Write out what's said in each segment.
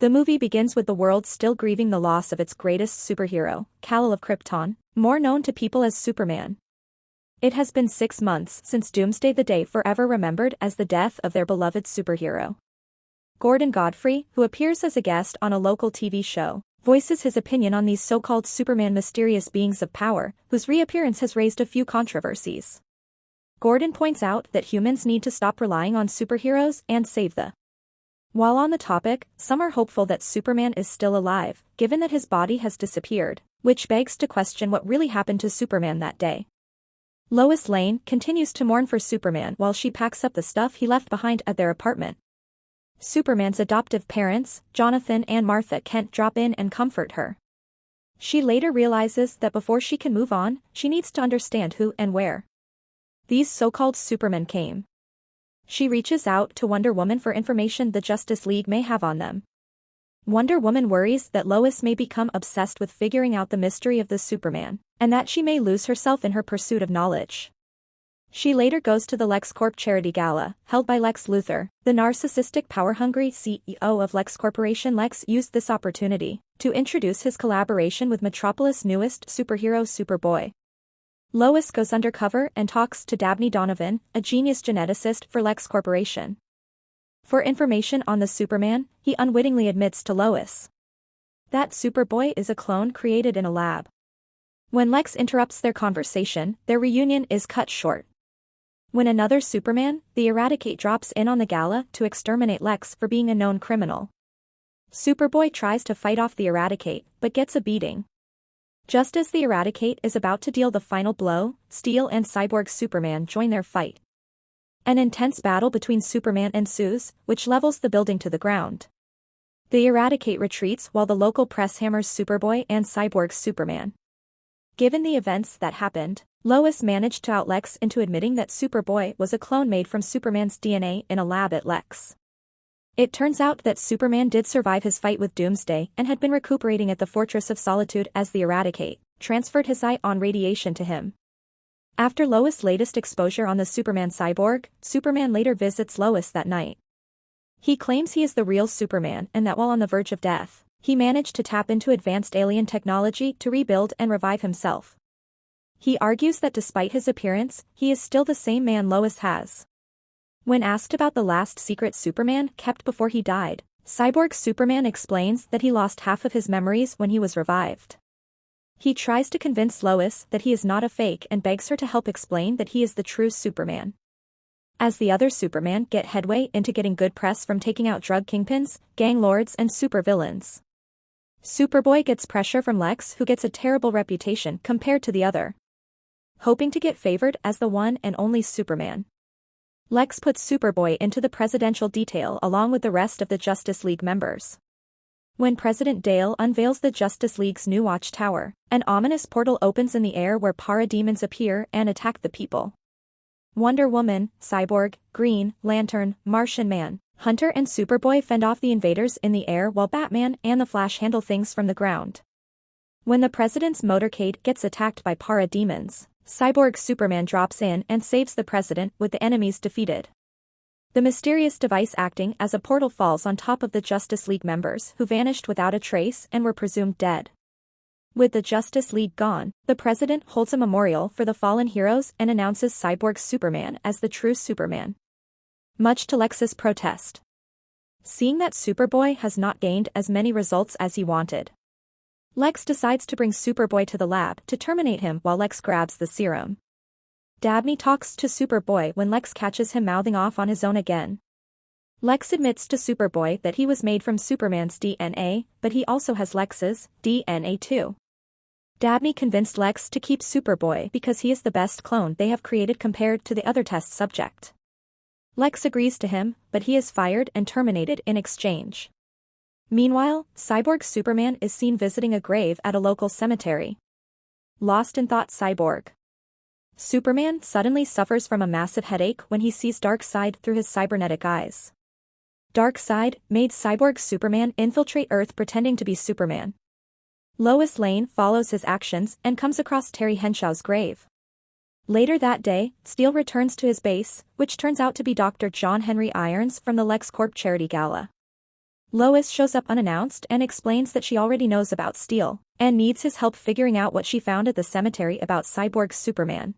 The movie begins with the world still grieving the loss of its greatest superhero, Kal-El of Krypton, more known to people as Superman. It has been 6 months since Doomsday, the day forever remembered as the death of their beloved superhero. Gordon Godfrey, who appears as a guest on a local TV show, voices his opinion on these so-called Superman mysterious beings of power, whose reappearance has raised a few controversies. Gordon points out that humans need to stop relying on superheroes and save the. While on the topic, some are hopeful that Superman is still alive, given that his body has disappeared, which begs to question what really happened to Superman that day. Lois Lane continues to mourn for Superman while she packs up the stuff he left behind at their apartment. Superman's adoptive parents, Jonathan and Martha Kent, drop in and comfort her. She later realizes that before she can move on, she needs to understand who and where these so-called Supermen came. She reaches out to Wonder Woman for information the Justice League may have on them. Wonder Woman worries that Lois may become obsessed with figuring out the mystery of the Superman, and that she may lose herself in her pursuit of knowledge. She later goes to the LexCorp charity gala, held by Lex Luthor, the narcissistic power-hungry CEO of Lex Corporation. Lex used this opportunity to introduce his collaboration with Metropolis' newest superhero Superboy. Lois goes undercover and talks to Dabney Donovan, a genius geneticist for Lex Corporation. For information on the Superman, he unwittingly admits to Lois that Superboy is a clone created in a lab. When Lex interrupts their conversation, their reunion is cut short. When another Superman, the Eradicate, drops in on the gala to exterminate Lex for being a known criminal. Superboy tries to fight off the Eradicate, but gets a beating. Just as the Eradicate is about to deal the final blow, Steel and Cyborg Superman join their fight. An intense battle between Superman ensues, which levels the building to the ground. The Eradicate retreats while the local press hammers Superboy and Cyborg Superman. Given the events that happened, Lois managed to out Lex into admitting that Superboy was a clone made from Superman's DNA in a lab at Lex. It turns out that Superman did survive his fight with Doomsday and had been recuperating at the Fortress of Solitude as the Eradicate transferred his ion radiation to him. After Lois' latest exposure on the Superman cyborg, Superman later visits Lois that night. He claims he is the real Superman and that while on the verge of death, he managed to tap into advanced alien technology to rebuild and revive himself. He argues that despite his appearance, he is still the same man Lois has. When asked about the last secret Superman kept before he died, Cyborg Superman explains that he lost half of his memories when he was revived. He tries to convince Lois that he is not a fake and begs her to help explain that he is the true Superman. As the other Superman get headway into getting good press from taking out drug kingpins, gang lords and supervillains, Superboy gets pressure from Lex, who gets a terrible reputation compared to the other. Hoping to get favored as the one and only Superman, Lex puts Superboy into the presidential detail along with the rest of the Justice League members. When President Dale unveils the Justice League's new watchtower, an ominous portal opens in the air where parademons appear and attack the people. Wonder Woman, Cyborg, Green Lantern, Martian Man, Hunter and Superboy fend off the invaders in the air while Batman and the Flash handle things from the ground. When the president's motorcade gets attacked by parademons, Cyborg Superman drops in and saves the president with the enemies defeated. The mysterious device acting as a portal falls on top of the Justice League members who vanished without a trace and were presumed dead. With the Justice League gone, the president holds a memorial for the fallen heroes and announces Cyborg Superman as the true Superman, much to Lex's protest. Seeing that Superboy has not gained as many results as he wanted, Lex decides to bring Superboy to the lab to terminate him while Lex grabs the serum. Dabney talks to Superboy when Lex catches him mouthing off on his own again. Lex admits to Superboy that he was made from Superman's DNA, but he also has Lex's DNA too. Dabney convinced Lex to keep Superboy because he is the best clone they have created compared to the other test subject. Lex agrees to him, but he is fired and terminated in exchange. Meanwhile, Cyborg Superman is seen visiting a grave at a local cemetery. Lost in thought, Cyborg Superman suddenly suffers from a massive headache when he sees Darkseid through his cybernetic eyes. Darkseid made Cyborg Superman infiltrate Earth pretending to be Superman. Lois Lane follows his actions and comes across Terry Henshaw's grave. Later that day, Steel returns to his base, which turns out to be Dr. John Henry Irons from the LexCorp charity gala. Lois shows up unannounced and explains that she already knows about Steel, and needs his help figuring out what she found at the cemetery about Cyborg Superman.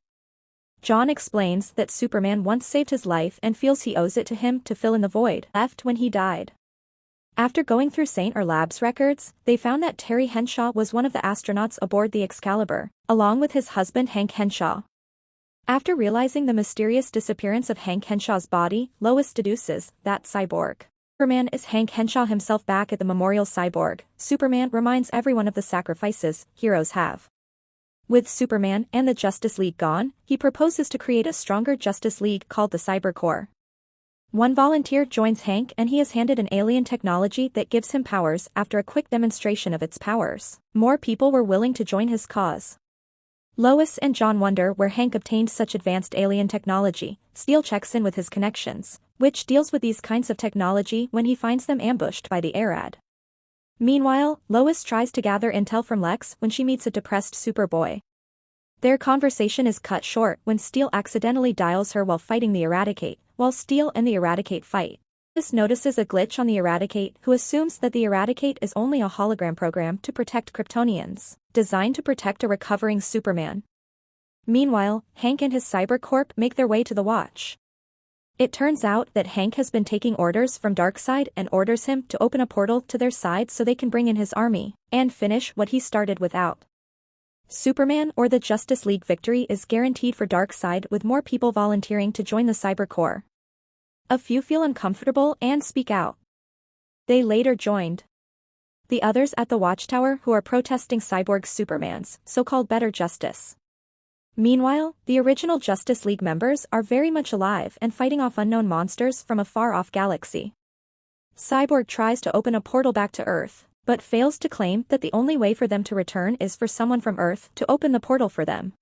John explains that Superman once saved his life and feels he owes it to him to fill in the void left when he died. After going through St. Lab's records, they found that Terry Henshaw was one of the astronauts aboard the Excalibur, along with his husband Hank Henshaw. After realizing the mysterious disappearance of Hank Henshaw's body, Lois deduces that Cyborg Superman is Hank Henshaw himself. Back at the Memorial Cyborg, Superman reminds everyone of the sacrifices heroes have. With Superman and the Justice League gone, he proposes to create a stronger Justice League called the Cyber Corps. One volunteer joins Hank and he is handed an alien technology that gives him powers. After a quick demonstration of its powers, more people were willing to join his cause. Lois and John wonder where Hank obtained such advanced alien technology. Steel checks in with his connections, which deals with these kinds of technology when he finds them ambushed by the Arad. Meanwhile, Lois tries to gather intel from Lex when she meets a depressed Superboy. Their conversation is cut short when Steel accidentally dials her while fighting the Eradicate, while Steel and the Eradicate fight. Lois notices a glitch on the Eradicate, who assumes that the Eradicate is only a hologram program to protect Kryptonians, designed to protect a recovering Superman. Meanwhile, Hank and his Cyber Corp make their way to the Watch. It turns out that Hank has been taking orders from Darkseid and orders him to open a portal to their side so they can bring in his army, and finish what he started without. Superman or the Justice League victory is guaranteed for Darkseid, with more people volunteering to join the Cyber Corps. A few feel uncomfortable and speak out. They later joined the others at the Watchtower, who are protesting Cyborg Superman's so-called better justice. Meanwhile, the original Justice League members are very much alive and fighting off unknown monsters from a far-off galaxy. Cyborg tries to open a portal back to Earth, but fails to claim that the only way for them to return is for someone from Earth to open the portal for them.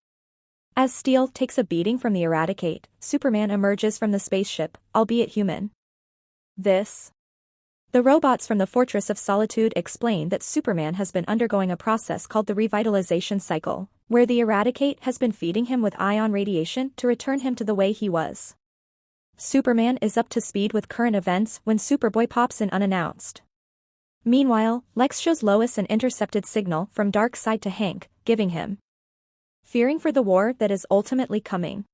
As Steel takes a beating from the Eradicate, Superman emerges from the spaceship, albeit human. The robots from the Fortress of Solitude explain that Superman has been undergoing a process called the revitalization cycle, where the Eradicate has been feeding him with ion radiation to return him to the way he was. Superman is up to speed with current events when Superboy pops in unannounced. Meanwhile, Lex shows Lois an intercepted signal from Darkseid to Hank, giving him fearing for the war that is ultimately coming.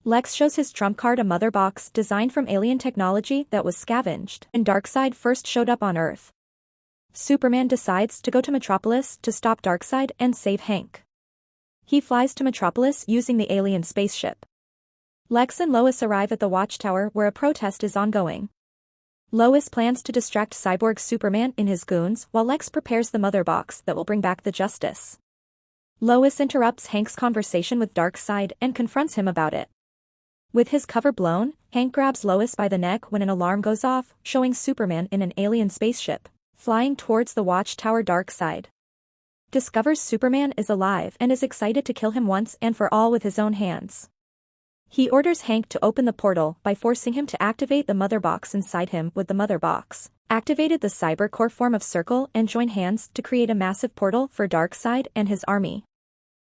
Lex shows his trump card, a mother box designed from alien technology that was scavenged when Darkseid first showed up on Earth. Superman decides to go to Metropolis to stop Darkseid and save Hank. He flies to Metropolis using the alien spaceship. Lex and Lois arrive at the Watchtower where a protest is ongoing. Lois plans to distract Cyborg Superman and his goons while Lex prepares the mother box that will bring back the justice. Lois interrupts Hank's conversation with Darkseid and confronts him about it. With his cover blown, Hank grabs Lois by the neck when an alarm goes off, showing Superman in an alien spaceship, flying towards the Watchtower. Darkseid discovers Superman is alive and is excited to kill him once and for all with his own hands. He orders Hank to open the portal by forcing him to activate the mother box inside him. With the mother box activated, the Cyber Corps form of circle and join hands to create a massive portal for Darkseid and his army.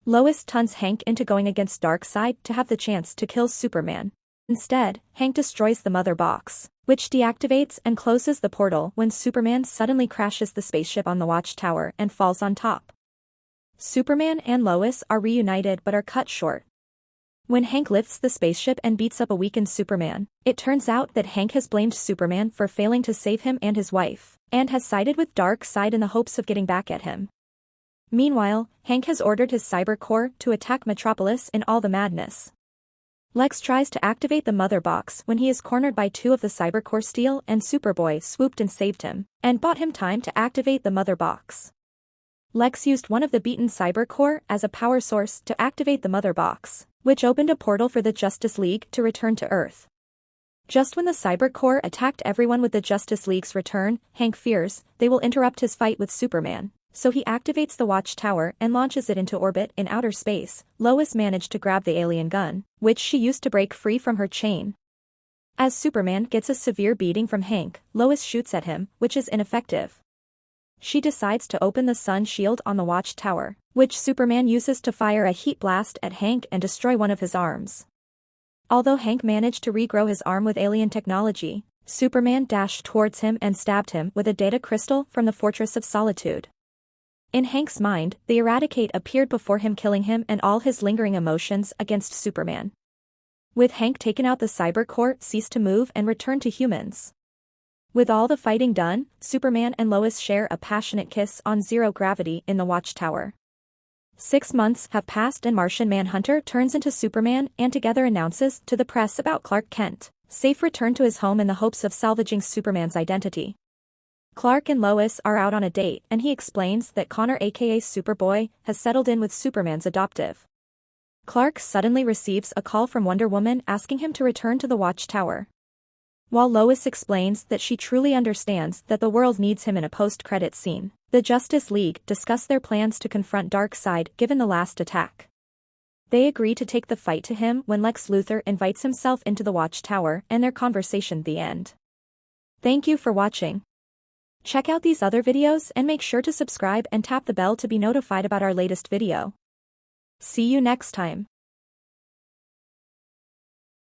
Lois tuns Hank into going against Darkseid to have the chance to kill Superman. Instead, Hank destroys the mother box, which deactivates and closes the portal when Superman suddenly crashes the spaceship on the Watchtower and falls on top. Superman and Lois are reunited but are cut short. When Hank lifts the spaceship and beats up a weakened Superman, it turns out that Hank has blamed Superman for failing to save him and his wife, and has sided with Darkseid in the hopes of getting back at him. Meanwhile, Hank has ordered his Cyber Corps to attack Metropolis in all the madness. Lex tries to activate the mother box when he is cornered by two of the Cyber Corps. Steel and Superboy swooped and saved him, and bought him time to activate the mother box. Lex used one of the beaten Cyber Corps as a power source to activate the mother box, which opened a portal for the Justice League to return to Earth. Just when the Cyber Corps attacked everyone with the Justice League's return, Hank fears they will interrupt his fight with Superman, so he activates the Watchtower and launches it into orbit in outer space. Lois managed to grab the alien gun, which she used to break free from her chain. As Superman gets a severe beating from Hank, Lois shoots at him, which is ineffective. She decides to open the sun shield on the Watchtower, which Superman uses to fire a heat blast at Hank and destroy one of his arms. Although Hank managed to regrow his arm with alien technology, Superman dashed towards him and stabbed him with a data crystal from the Fortress of Solitude. In Hank's mind, the Eradicate appeared before him, killing him and all his lingering emotions against Superman. With Hank taken out, the cyber core ceased to move and returned to humans. With all the fighting done, Superman and Lois share a passionate kiss on zero gravity in the Watchtower. 6 months have passed and Martian Manhunter turns into Superman and together announces to the press about Clark Kent, safe return to his home in the hopes of salvaging Superman's identity. Clark and Lois are out on a date and he explains that Connor aka Superboy has settled in with Superman's adoptive. Clark suddenly receives a call from Wonder Woman asking him to return to the Watchtower. While Lois explains that she truly understands that the world needs him in a post-credits scene, the Justice League discuss their plans to confront Darkseid given the last attack. They agree to take the fight to him when Lex Luthor invites himself into the Watchtower and their conversation the end. Thank you for watching. Check out these other videos and make sure to subscribe and tap the bell to be notified about our latest video. See you next time.